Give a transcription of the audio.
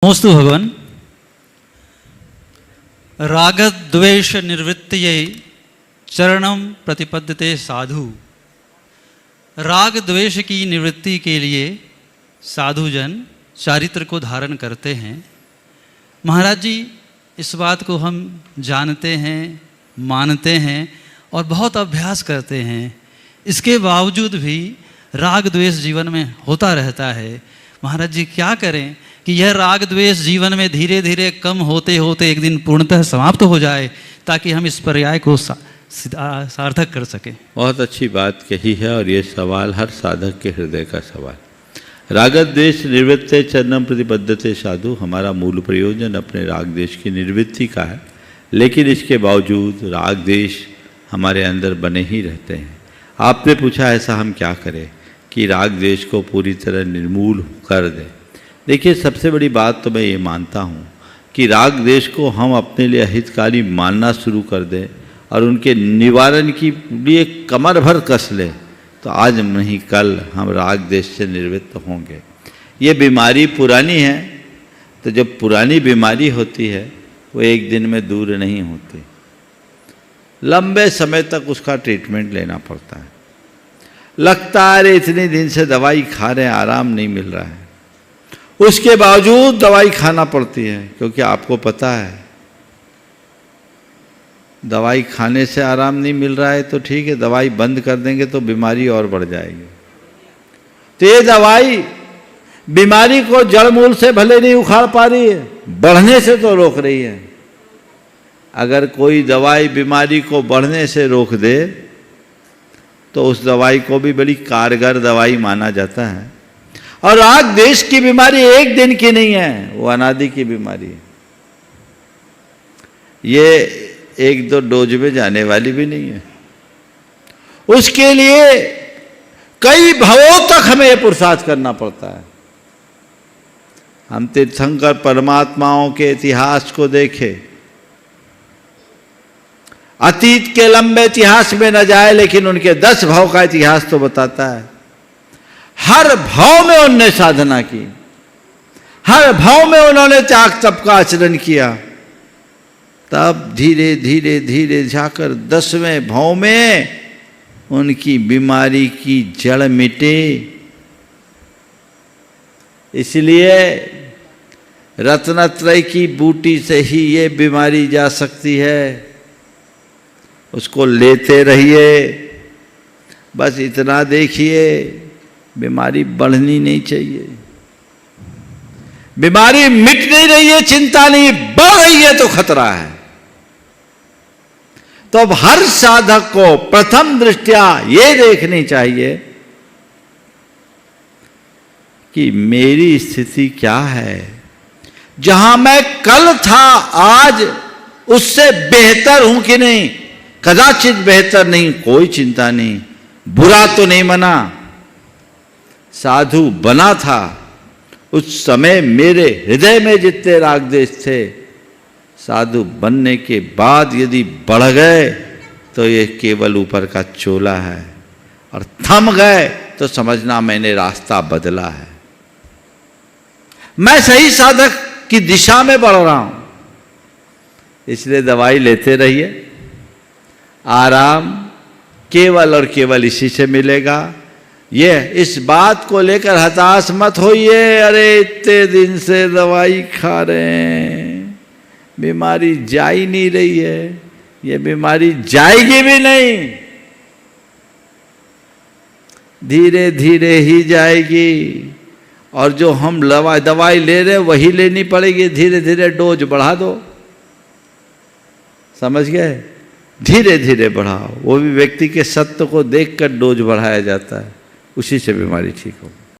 नमोस्तु भगवान। रागद्वेष निवृत्तये चरणम प्रतिपद्यते साधु। राग द्वेष की निवृत्ति के लिए साधुजन चारित्र को धारण करते हैं। महाराज जी, इस बात को हम जानते हैं, मानते हैं और बहुत अभ्यास करते हैं। इसके बावजूद भी राग द्वेष जीवन में होता रहता है। महाराज जी, क्या करें कि यह राग द्वेष जीवन में धीरे धीरे कम होते होते एक दिन पूर्णतः समाप्त हो जाए, ताकि हम इस पर्याय को सार्थक कर सकें। बहुत अच्छी बात कही है और ये सवाल हर साधक के हृदय का सवाल। राग द्वेष निवृत्ते चरणम प्रतिपद्यते साधु, हमारा मूल प्रयोजन अपने राग द्वेष की निवृत्ति का है, लेकिन इसके बावजूद राग द्वेष हमारे अंदर बने ही रहते हैं। आपने पूछा ऐसा हम क्या करें कि राग द्वेष को पूरी तरह निर्मूल कर दें। देखिए, सबसे बड़ी बात तो मैं ये मानता हूँ कि राग द्वेष को हम अपने लिए हितकारी मानना शुरू कर दें और उनके निवारण की लिए कमर भर कस लें, तो आज नहीं कल हम राग द्वेष से निवृत्त होंगे। ये बीमारी पुरानी है, तो जब पुरानी बीमारी होती है वो एक दिन में दूर नहीं होती, लंबे समय तक उसका ट्रीटमेंट लेना पड़ता है। लगता है इतने दिन से दवाई खा रहे हैं, आराम नहीं मिल रहा है, उसके बावजूद दवाई खाना पड़ती है, क्योंकि आपको पता है दवाई खाने से आराम नहीं मिल रहा है तो ठीक है, दवाई बंद कर देंगे तो बीमारी और बढ़ जाएगी। तो ये दवाई बीमारी को जड़ मूल से भले नहीं उखाड़ पा रही है, बढ़ने से तो रोक रही है। अगर कोई दवाई बीमारी को बढ़ने से रोक दे तो उस दवाई को भी बड़ी कारगर दवाई माना जाता है। और राग द्वेष की बीमारी एक दिन की नहीं है, वो अनादि की बीमारी है। ये एक दो डोज में जाने वाली भी नहीं है। उसके लिए कई भवों तक हमें पुरुषार्थ करना पड़ता है। हम तीर्थंकर परमात्माओं के इतिहास को देखें, अतीत के लंबे इतिहास में न जाए, लेकिन उनके 10 भाव का इतिहास तो बताता है। हर भाव में उन्होंने साधना की, हर भाव में उन्होंने त्याग तप का आचरण किया, तब धीरे धीरे धीरे जाकर 10वें भाव में उनकी बीमारी की जड़ मिटे। इसलिए रत्नत्रय की बूटी से ही ये बीमारी जा सकती है। उसको लेते रहिए, बस इतना देखिए, बीमारी बढ़नी नहीं चाहिए। बीमारी मिट नहीं रही है, चिंता नहीं, बढ़ रही है तो खतरा है। तो अब हर साधक को प्रथम दृष्टया ये देखनी चाहिए कि मेरी स्थिति क्या है। जहां मैं कल था आज उससे बेहतर हूं कि नहीं, कदाचित बेहतर नहीं, कोई चिंता नहीं। बुरा तो नहीं बना, साधु बना था। उस समय मेरे हृदय में जितने राग द्वेष थे, साधु बनने के बाद यदि बढ़ गए तो ये केवल ऊपर का चोला है, और थम गए तो समझना मैंने रास्ता बदला है, मैं सही साधक की दिशा में बढ़ रहा हूं। इसलिए दवाई लेते रहिए, आराम केवल और केवल इसी से मिलेगा। ये इस बात को लेकर हताश मत होइए, अरे इतने दिन से दवाई खा रहे हैं, बीमारी जा ही नहीं रही है। ये बीमारी जाएगी भी नहीं, धीरे धीरे ही जाएगी। और जो हम दवाई ले रहे हैं वही लेनी पड़ेगी। धीरे धीरे डोज बढ़ा दो, समझ गए? धीरे धीरे बढ़ाओ। वो भी व्यक्ति के सत्व को देखकर डोज बढ़ाया जाता है, उसी से बीमारी ठीक हो।